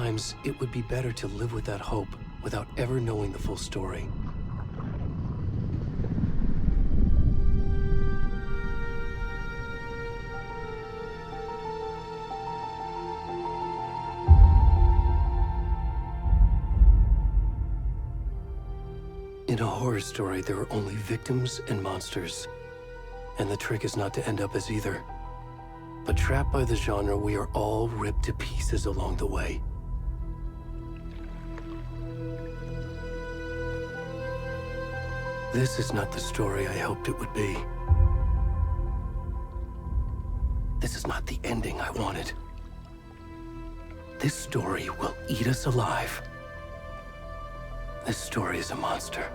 Sometimes it would be better to live with that hope without ever knowing the full story. In a horror story, there are only victims and monsters. And the trick is not to end up as either. But trapped by the genre, we are all ripped to pieces along the way. This is not the story I hoped it would be. This is not the ending I wanted. This story will eat us alive. This story is a monster.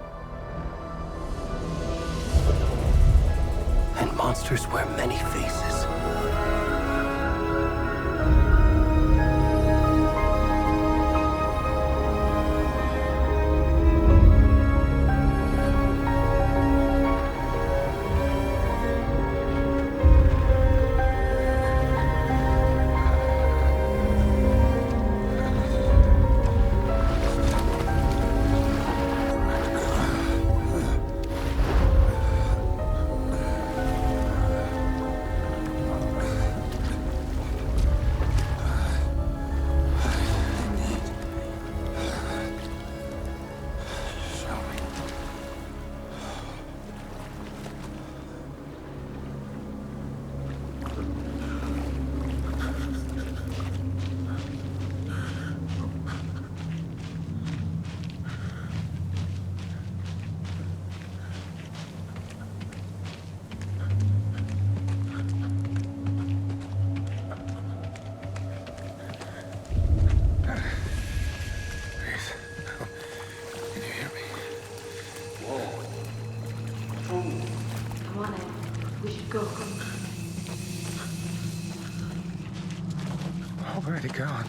And monsters wear many faces. Where'd he gone?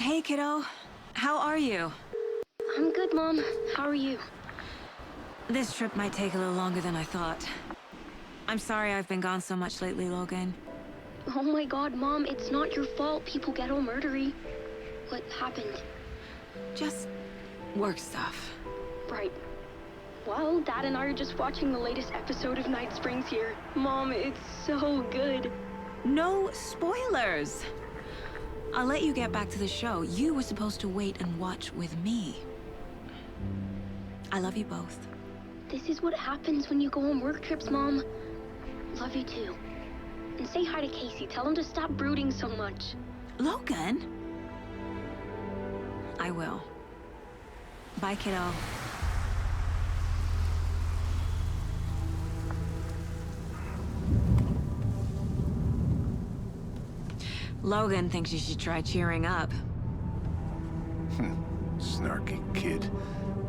Hey, kiddo. How are you? I'm good, Mom. How are you? This trip might take a little longer than I thought. I'm sorry I've been gone so much lately, Logan. Oh my god, Mom, it's not your fault people get all murdery. What happened? Just work stuff. Right. Well, Dad and I are just watching the latest episode of Night Springs here. Mom, it's so good. No spoilers! I'll let you get back to the show. You were supposed to wait and watch with me. I love you both. This is what happens when you go on work trips, Mom. Love you too. And say hi to Casey. Tell him to stop brooding so much. Logan? I will. Bye, kiddo. Logan thinks you should try cheering up. Snarky kid.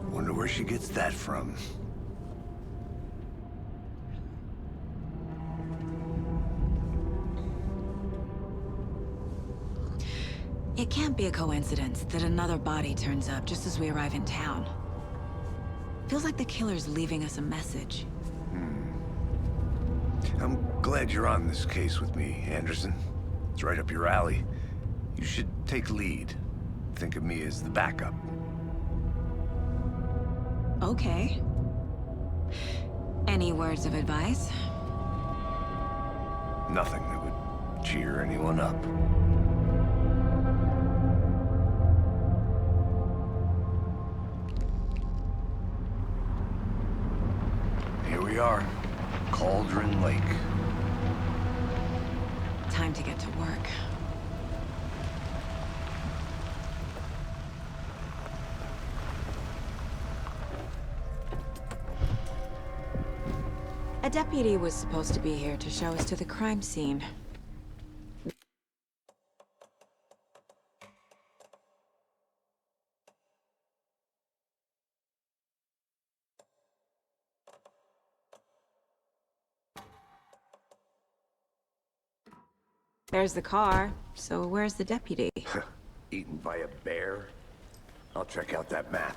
Wonder where she gets that from. It can't be a coincidence that another body turns up just as we arrive in town. Feels like the killer's leaving us a message. I'm glad you're on this case with me, Anderson. It's right up your alley. You should take lead. Think of me as the backup. Okay. Any words of advice? Nothing that would cheer anyone up. Here we are. Cauldron Lake. Time to get to work. A deputy was supposed to be here to show us to the crime scene. There's the car, so where's the deputy? Eaten by a bear? I'll check out that map.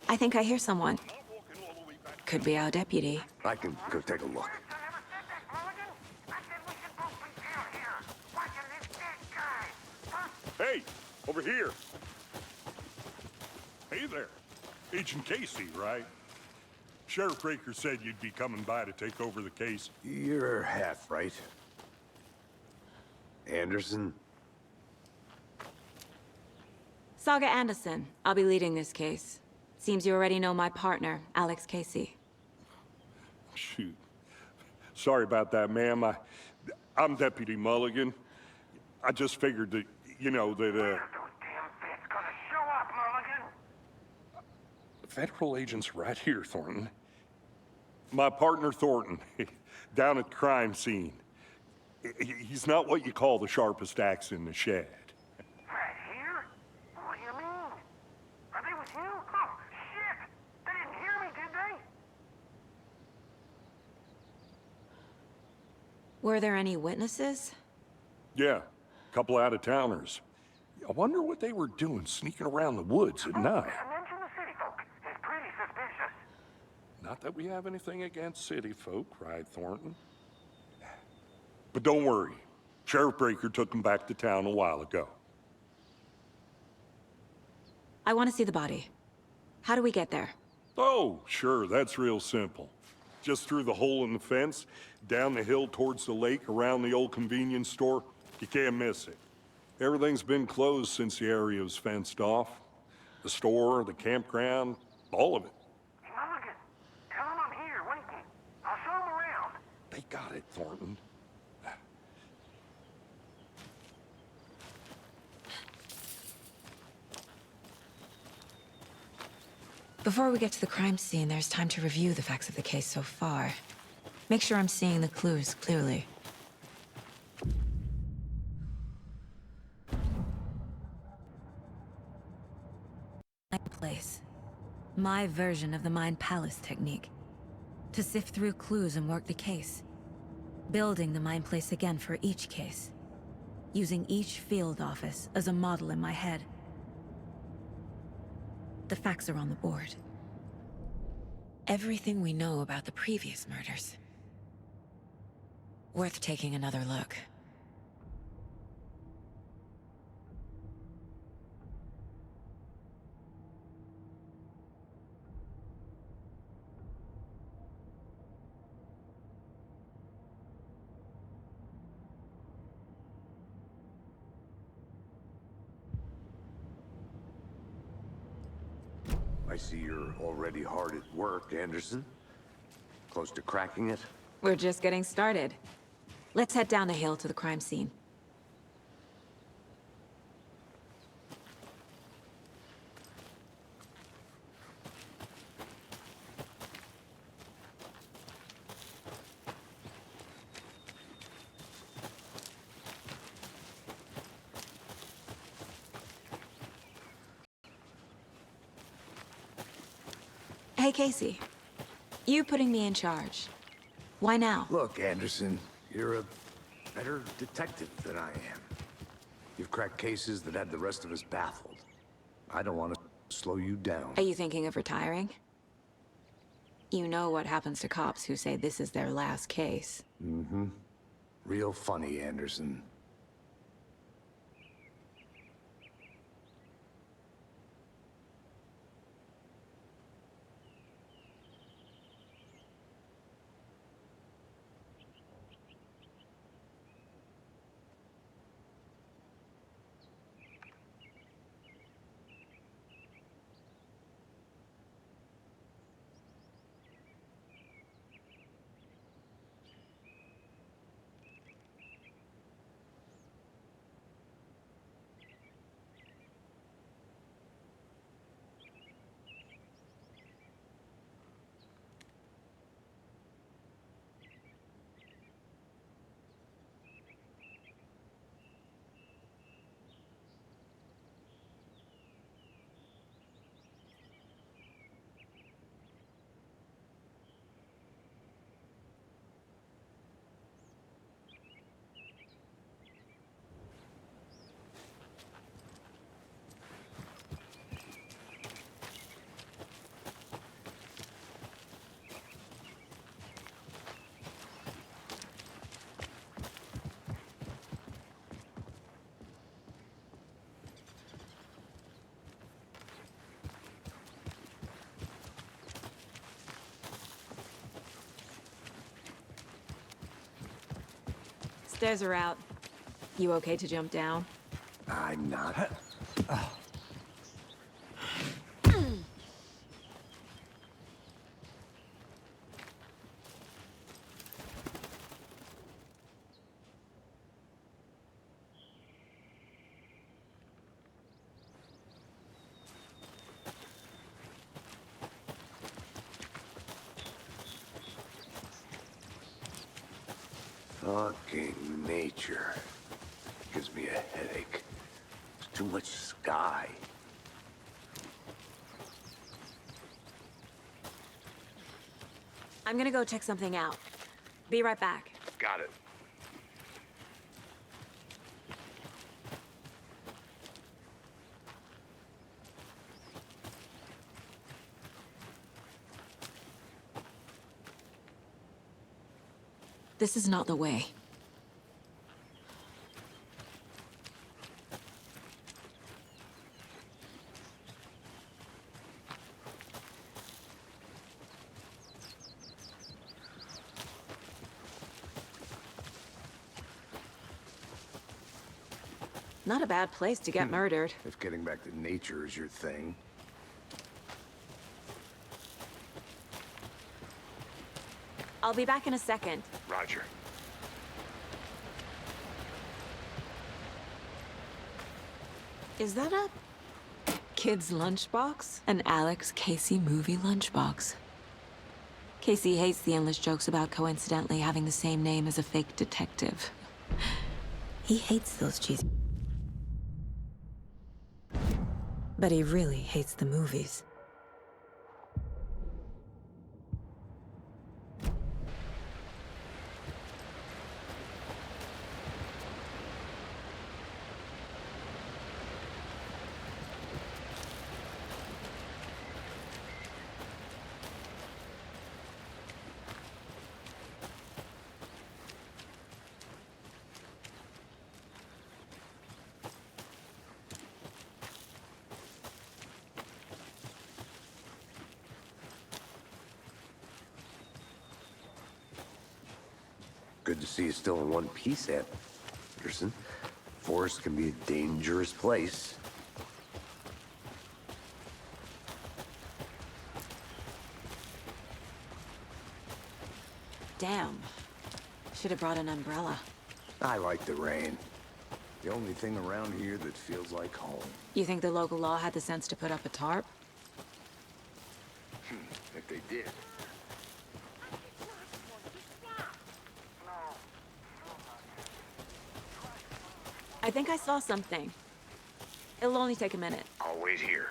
I think I hear someone. Could be our deputy. I can go take a look. Hey, over here. Hey there. Agent Casey, right? Sheriff Raker said you'd be coming by to take over the case. You're half right. Anderson? Saga Anderson. I'll be leading this case. Seems you already know my partner, Alex Casey. Shoot. Sorry about that, ma'am. I'm Deputy Mulligan. I just figured that, you know, that, Where's those damn vets gonna show up, Mulligan? federal agent's right here, Thornton. My partner, Thornton, down at the crime scene. He's not what you call the sharpest axe in the shed. Right here? What do you mean? Are they with you? Oh, shit! They didn't hear me, did they? Were there any witnesses? Yeah, a couple out-of-towners. I wonder what they were doing sneaking around the woods at night. Mention the city folk. It's pretty suspicious. Not that we have anything against city folk, cried Thornton. But don't worry. Sheriff Baker took them back to town a while ago. I want to see the body. How do we get there? Oh, sure, that's real simple. Just through the hole in the fence, down the hill towards the lake, around the old convenience store. You can't miss it. Everything's been closed since the area was fenced off. The store, the campground, all of it. Mulligan, tell them I'm here, waiting. I'll show them around. They got it, Thornton. Before we get to the crime scene, there's time to review the facts of the case so far. Make sure I'm seeing the clues clearly. Place. My version of the Mind Palace technique. To sift through clues and work the case. Building the Mind Place again for each case. Using each field office as a model in my head. The facts are on the board. Everything we know about the previous murders. Worth taking another look. I see you're already hard at work, Anderson. Close to cracking it? We're just getting started. Let's head down a hill to the crime scene. Hey, Casey. You putting me in charge. Why now? Look, Anderson, you're a better detective than I am. You've cracked cases that had the rest of us baffled. I don't want to slow you down. Are you thinking of retiring? You know what happens to cops who say this is their last case. Mm-hmm. Real funny, Anderson. Stairs are out. You okay to jump down? I'm not. Fucking nature. Gives me a headache. There's too much sky. I'm gonna go check something out. Be right back. Got it. This is not the way. Not a bad place to get murdered. If getting back to nature is your thing. I'll be back in a second. Roger. Is that a kid's lunchbox? An Alex Casey movie lunchbox. Casey hates the endless jokes about coincidentally having the same name as a fake detective. He hates those cheesy... But he really hates the movies. Good to see you still in one piece, Anderson. Forest can be a dangerous place. Damn. Should have brought an umbrella. I like the rain. The only thing around here that feels like home. You think the local law had the sense to put up a tarp? If they did. I think I saw something. It'll only take a minute. I'll wait here.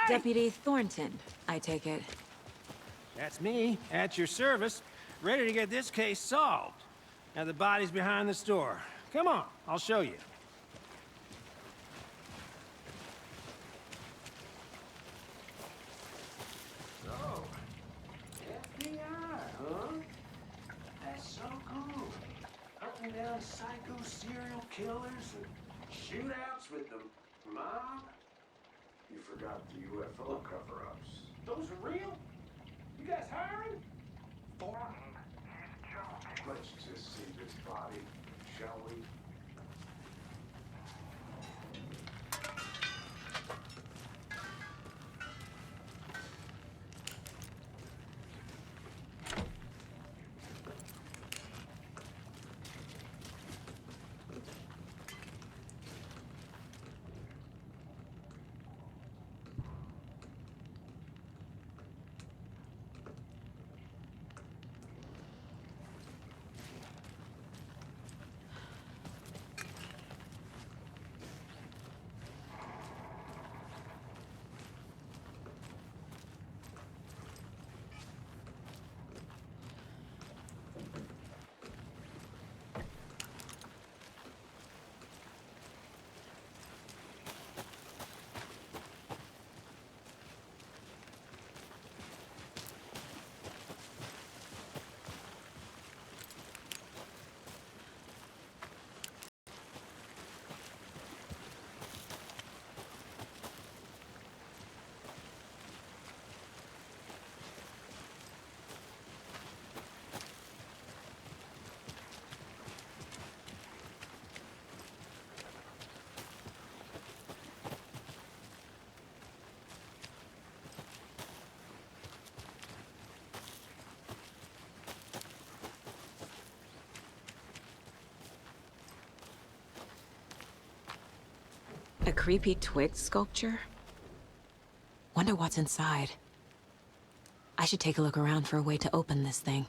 Deputy Thornton, I take it. That's me, at your service, ready to get this case solved. Now the body's behind the store. Come on, I'll show you. So, FBI, huh? That's so cool. Hunting down psycho serial killers and shootouts with the mob. You forgot the UFO cover-ups. Those are real? You guys hiring? Thornton, he's joking. Let's just see this body, shall we? A creepy twig sculpture? Wonder what's inside. I should take a look around for a way to open this thing.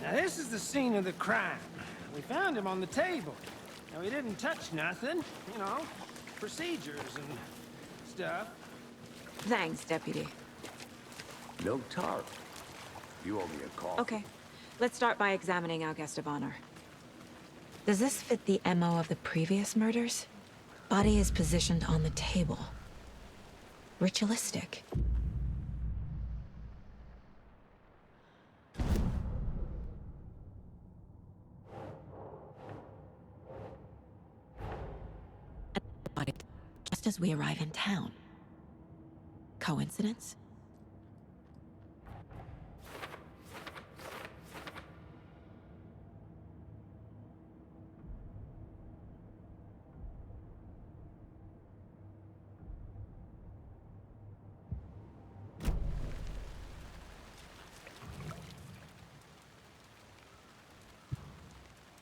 Now, this is the scene of the crime. We found him on the table. Now, he didn't touch nothing, you know, procedures and stuff. Thanks, Deputy. No tarp. You owe me a call. Okay, let's start by examining our guest of honor. Does this fit the MO of the previous murders? Body is positioned on the table. Ritualistic. Just as we arrive in town. Coincidence?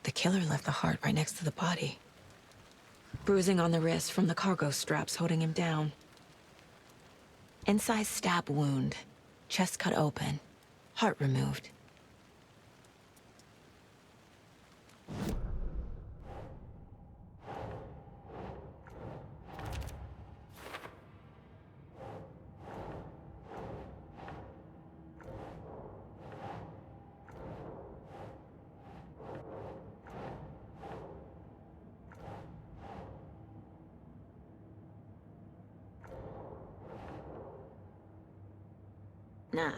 The killer left the heart right next to the body. Bruising on the wrist from the cargo straps holding him down. Incised stab wound. Chest cut open. Heart removed. Nah.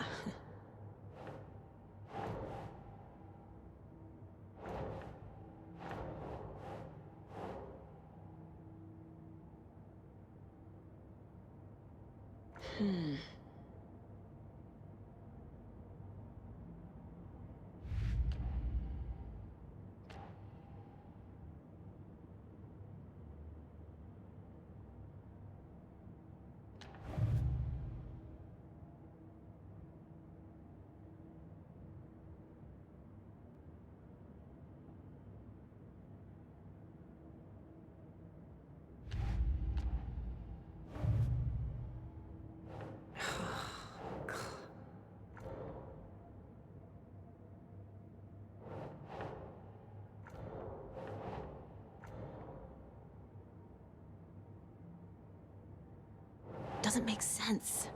Doesn't make sense.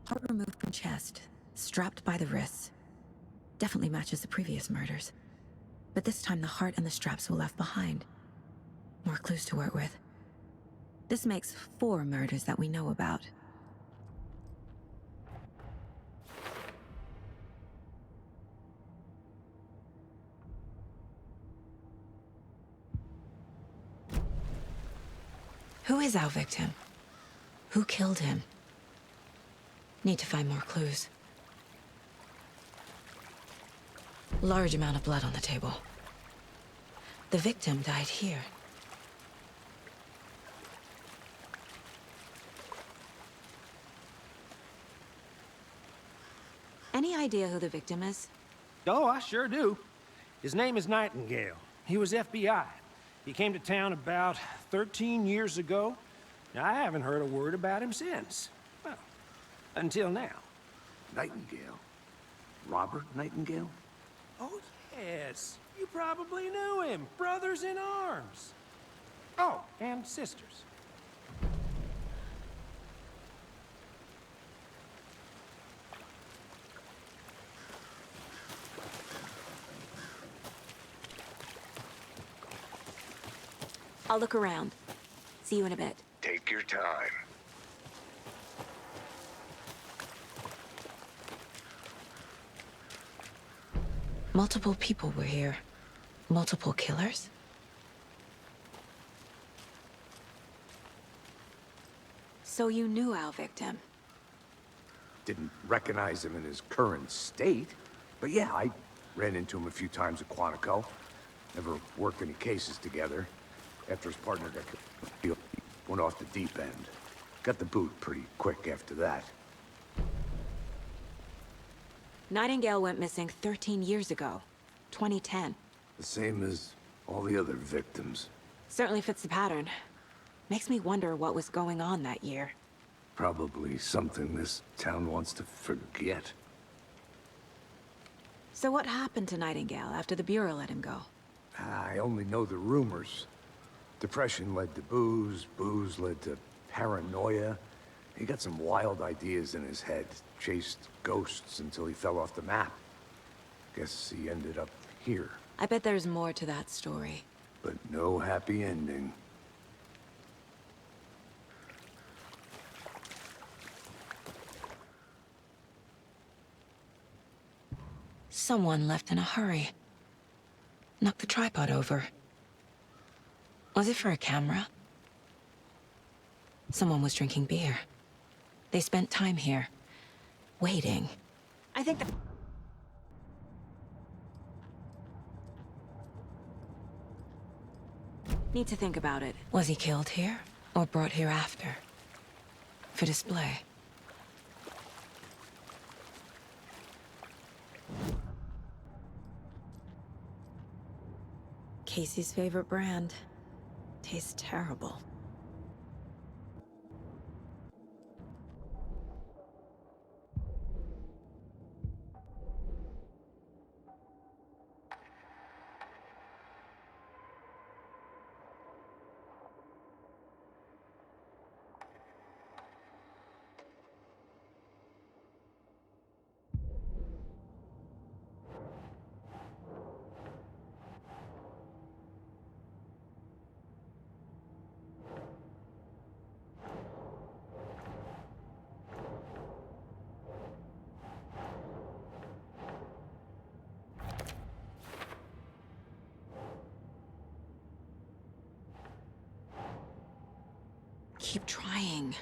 Heart removed from chest, strapped by the wrists. Definitely matches the previous murders. But this time the heart and the straps were left behind. More clues to work with. This makes 4 murders that we know about. Who is our victim? Who killed him? Need to find more clues. Large amount of blood on the table. The victim died here. Any idea who the victim is? Oh, I sure do. His name is Nightingale. He was FBI. He came to town about 13 years ago. Now, I haven't heard a word about him since. Well, until now. Nightingale? Robert Nightingale? Oh, yes. You probably knew him. Brothers in arms. Oh, and sisters. I'll look around. See you in a bit. Take your time. Multiple people were here. Multiple killers? So you knew our victim? Didn't recognize him in his current state. But yeah, I ran into him a few times at Quantico. Never work any cases together. After his partner got killed, he went off the deep end. Got the boot pretty quick after that. Nightingale went missing 13 years ago, 2010. The same as all the other victims. Certainly fits the pattern. Makes me wonder what was going on that year. Probably something this town wants to forget. So what happened to Nightingale after the Bureau let him go? I only know the rumors. Depression led to booze, booze led to paranoia. He got some wild ideas in his head, chased ghosts until he fell off the map. Guess he ended up here, I bet there's more to that story. but no happy ending. Someone left in a hurry. Knocked the tripod over. Was it for a camera? Someone was drinking beer. They spent time here, waiting. I think that... Need to think about it. Was he killed here, or brought here after? For display. Casey's favorite brand. Tastes terrible. Keep trying.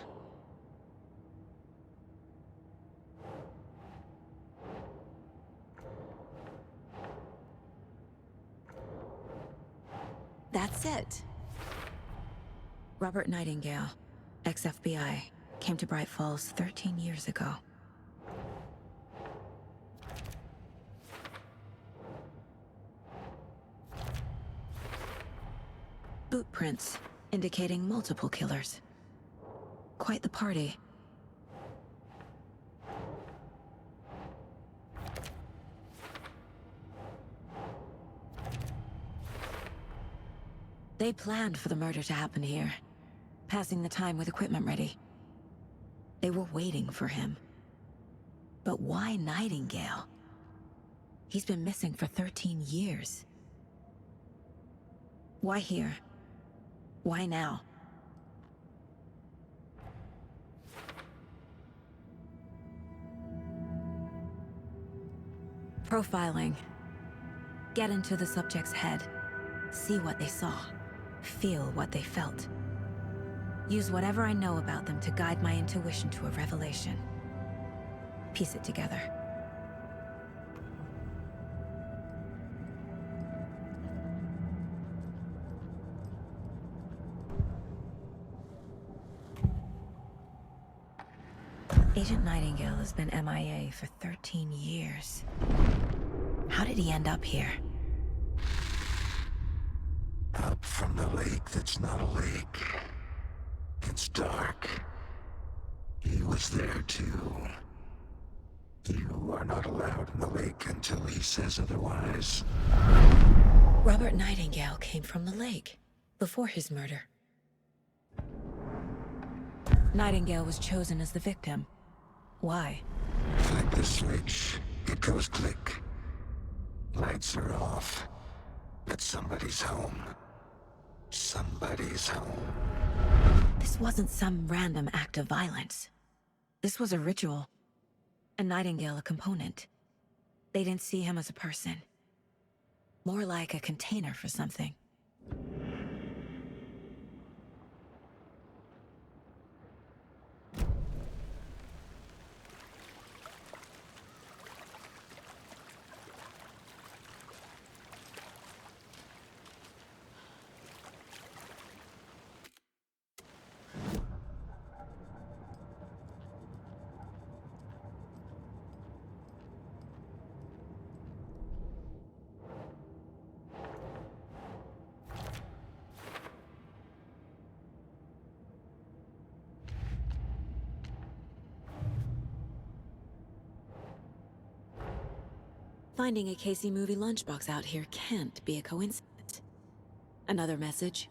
That's it. Robert Nightingale, ex-FBI, came to Bright Falls 13 years ago. Boot prints, indicating multiple killers. Quite the party. They planned for the murder to happen here, passing the time with equipment ready. They were waiting for him. But why Nightingale? He's been missing for 13 years. Why here? Why now? Profiling. Get into the subject's head. See what they saw. Feel what they felt. Use whatever I know about them to guide my intuition to a revelation. Piece it together. Agent Nightingale has been MIA for 13 years. How did he end up here? Up from the lake that's not a lake. It's dark. He was there too. You are not allowed in the lake until he says otherwise. Robert Nightingale came from the lake, before his murder. Nightingale was chosen as the victim. Why? Flick the switch. It goes click. Lights are off. But somebody's home. Somebody's home. This wasn't some random act of violence. This was a ritual. And Nightingale a component. They didn't see him as a person. More like a container for something. Finding a Casey movie lunchbox out here can't be a coincidence. Another message?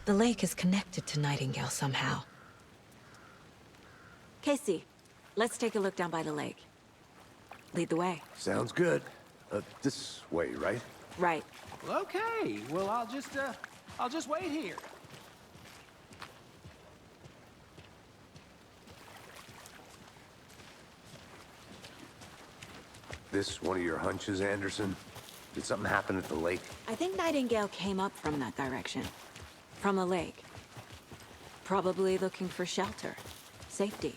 The lake is connected to Nightingale somehow. Casey, let's take a look down by the lake. Lead the way. Sounds good. This way, right? Right. Well, okay. Well, I'll just wait here. This one of your hunches, Anderson? Did something happen at the lake? I think Nightingale came up from that direction. From the lake. Probably looking for shelter. Safety.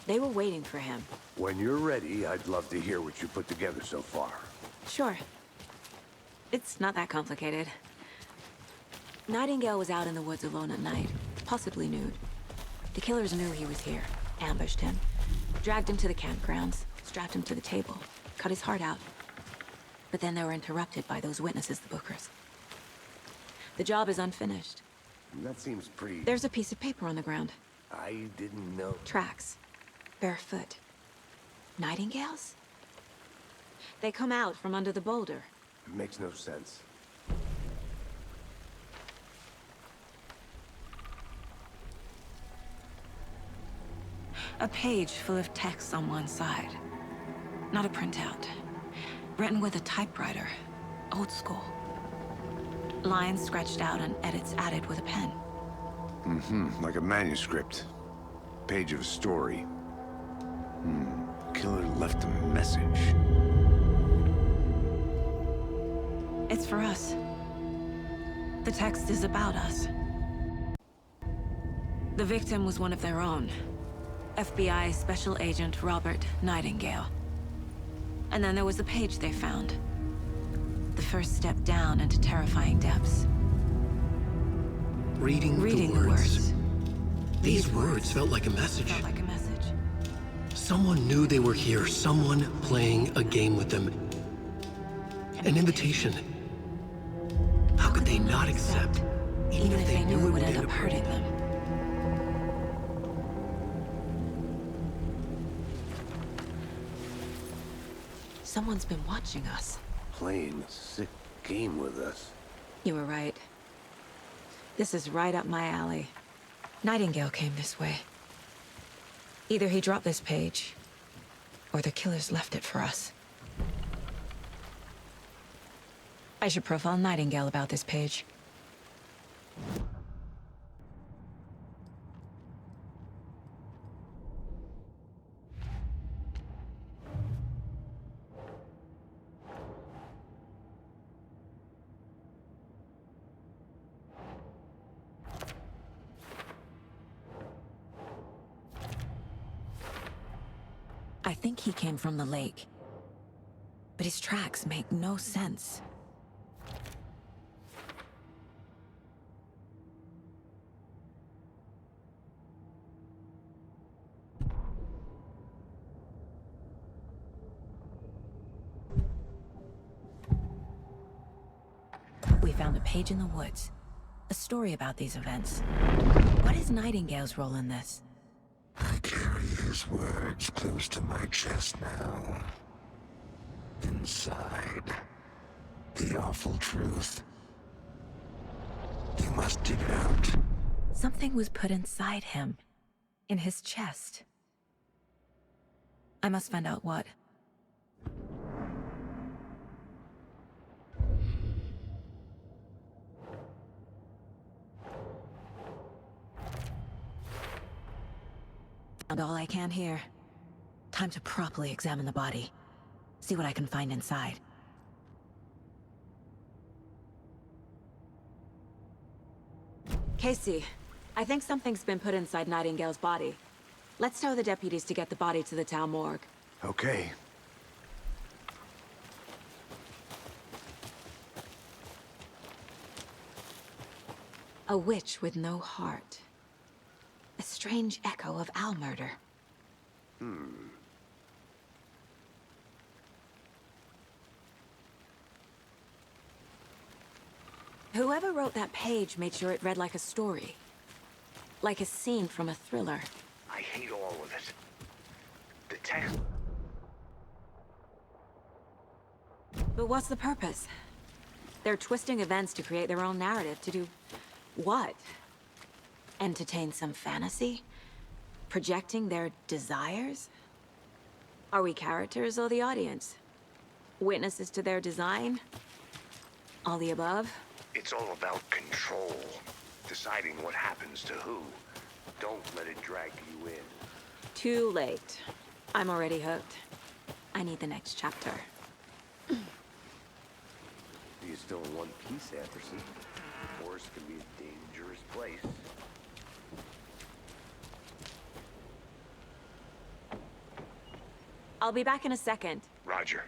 They were waiting for him. When you're ready, I'd love to hear what you put together so far. Sure. It's not that complicated. Nightingale was out in the woods alone at night, possibly nude. The killers knew he was here, ambushed him, dragged him to the campgrounds, strapped him to the table, cut his heart out. But then they were interrupted by those witnesses, the Bookers. The job is unfinished. That seems pretty... There's a piece of paper on the ground. I didn't know... Tracks. Barefoot. Nightingales? They come out from under the boulder. It makes no sense. A page full of text on one side. Not a printout. Written with a typewriter. Old school. Lines scratched out and edits added with a pen. Like a manuscript. Page of a story. Killer left a message. It's for us. The text is about us. The victim was one of their own. FBI Special Agent Robert Nightingale. And then there was the page they found. The first step down into terrifying depths. Reading the words. These words felt like a message. Felt like a message. Someone knew they were here, someone playing a game with them. An invitation. How could they not accept, Even if they knew it would end up hurting them. Someone's been watching us. Playing a sick game with us. You were right. This is right up my alley. Nightingale came this way. Either he dropped this page, or the killers left it for us. I should profile Nightingale about this page. I think he came from the lake. But his tracks make no sense. We found a page in the woods. A story about these events. What is Nightingale's role in this? I carry his words close to my chest now. Inside, the awful truth. You must dig it out. Something was put inside him. In his chest. I must find out what. Found all I can here. Time to properly examine the body. See what I can find inside. Casey, I think something's been put inside Nightingale's body. Let's tell the deputies to get the body to the town morgue. Okay. A witch with no heart. A strange echo of Al murder. Whoever wrote that page made sure it read like a story. Like a scene from a thriller. I hate all of it. The text. But what's the purpose? They're twisting events to create their own narrative to do what? Entertain some fantasy? Projecting their desires? Are we characters or the audience? Witnesses to their design? All the above? It's all about control. Deciding what happens to who. Don't let it drag you in. Too late. I'm already hooked. I need the next chapter. You're still in one piece, Anderson. The forest can be a dangerous place. I'll be back in a second. Roger.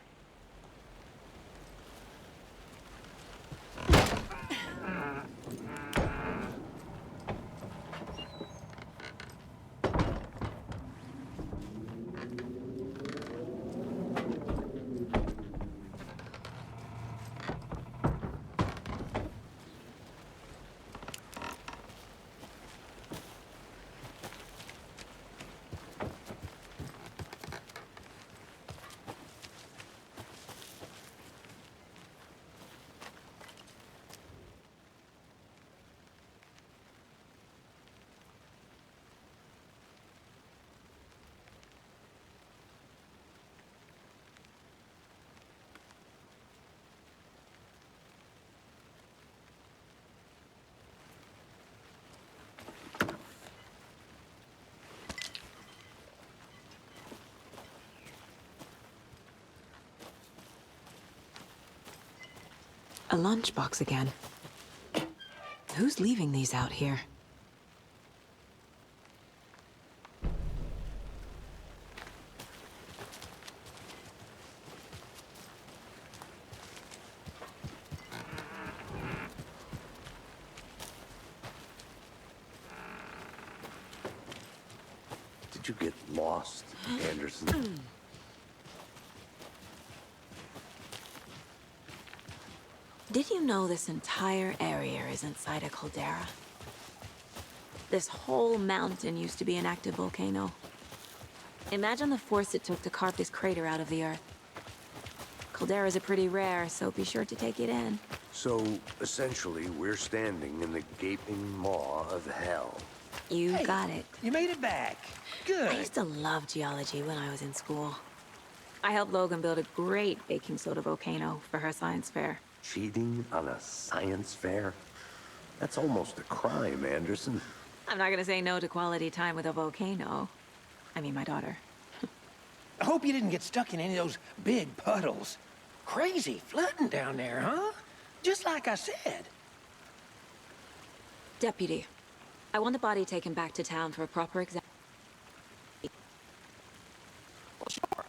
A lunchbox again. Who's leaving these out here? Did you get lost, Anderson? Did you know this entire area is inside a caldera? This whole mountain used to be an active volcano. Imagine the force it took to carve this crater out of the earth. Calderas are pretty rare, so be sure to take it in. So, essentially, we're standing in the gaping maw of hell. You got it. You made it back. Good. I used to love geology when I was in school. I helped Logan build a great baking soda volcano for her science fair. Cheating on a science fair? That's almost a crime, Anderson. I'm not gonna say no to quality time with a volcano. I mean, my daughter. I hope you didn't get stuck in any of those big puddles. Crazy flooding down there, huh? Just like I said. Deputy, I want the body taken back to town for a proper exam.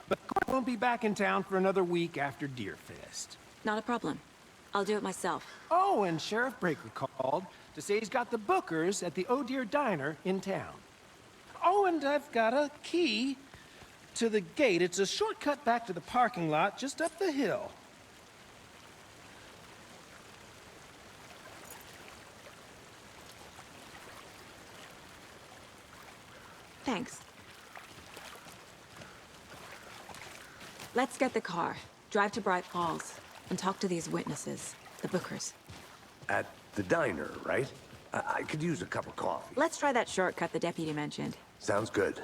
But I won't be back in town for another week after Deerfest. Not a problem. I'll do it myself. Oh, and Sheriff Breaker called to say he's got the bookers at the Oh Dear Diner in town. Oh, and I've got a key to the gate. It's a shortcut back to the parking lot just up the hill. Thanks. Let's get the car, drive to Bright Falls, and talk to these witnesses, the bookers. At the diner, right? I could use a cup of coffee. Let's try that shortcut the deputy mentioned. Sounds good.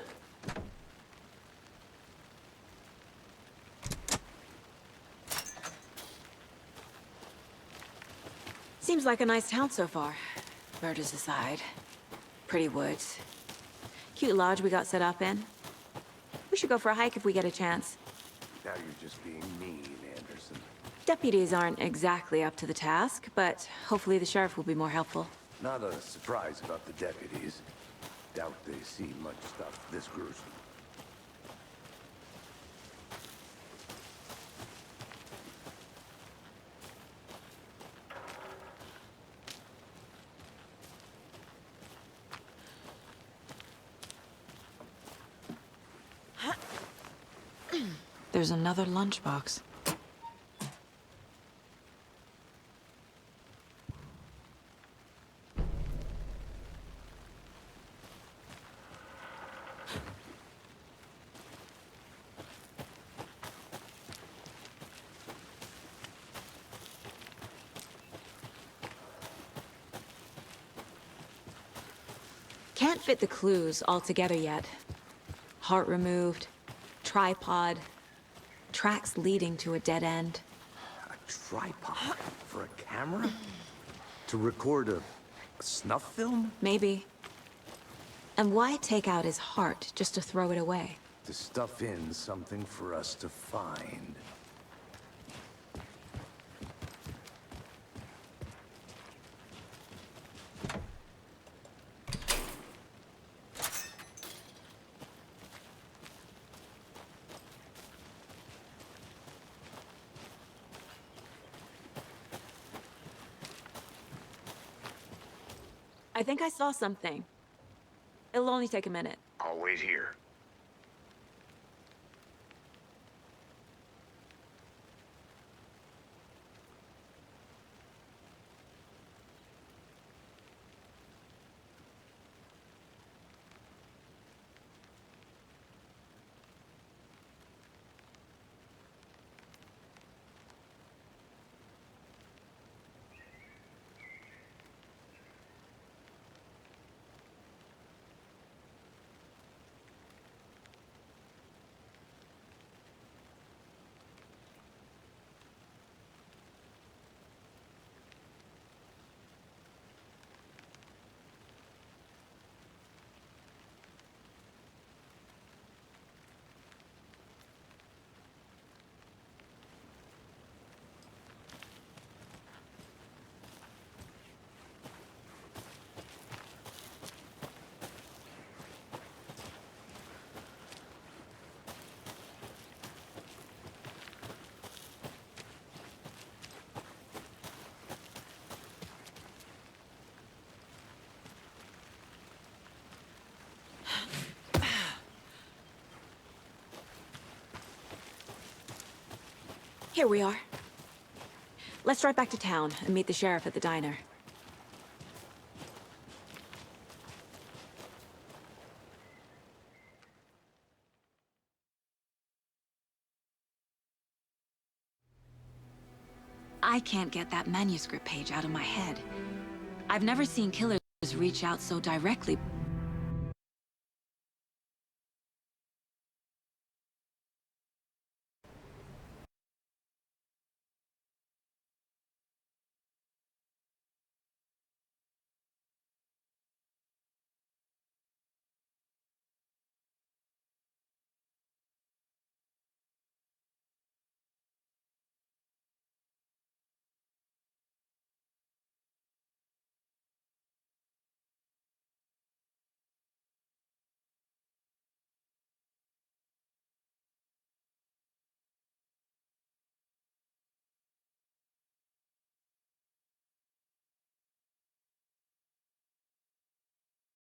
Seems like a nice town so far. Murders aside. Pretty woods. Cute lodge we got set up in. We should go for a hike if we get a chance. Now you're just being mean, Anderson. Deputies aren't exactly up to the task, but hopefully the sheriff will be more helpful. Not a surprise about the deputies. Doubt they see much stuff this gruesome. There's another lunchbox. Can't fit the clues all together yet. Heart removed, tripod, tracks leading to a dead end. A tripod? For a camera? To record a snuff film? Maybe. And why take out his heart just to throw it away? To stuff in something for us to find. I think I saw something. It'll only take a minute. I'll wait here. Here we are. Let's drive back to town and meet the sheriff at the diner. I can't get that manuscript page out of my head. I've never seen killers reach out so directly.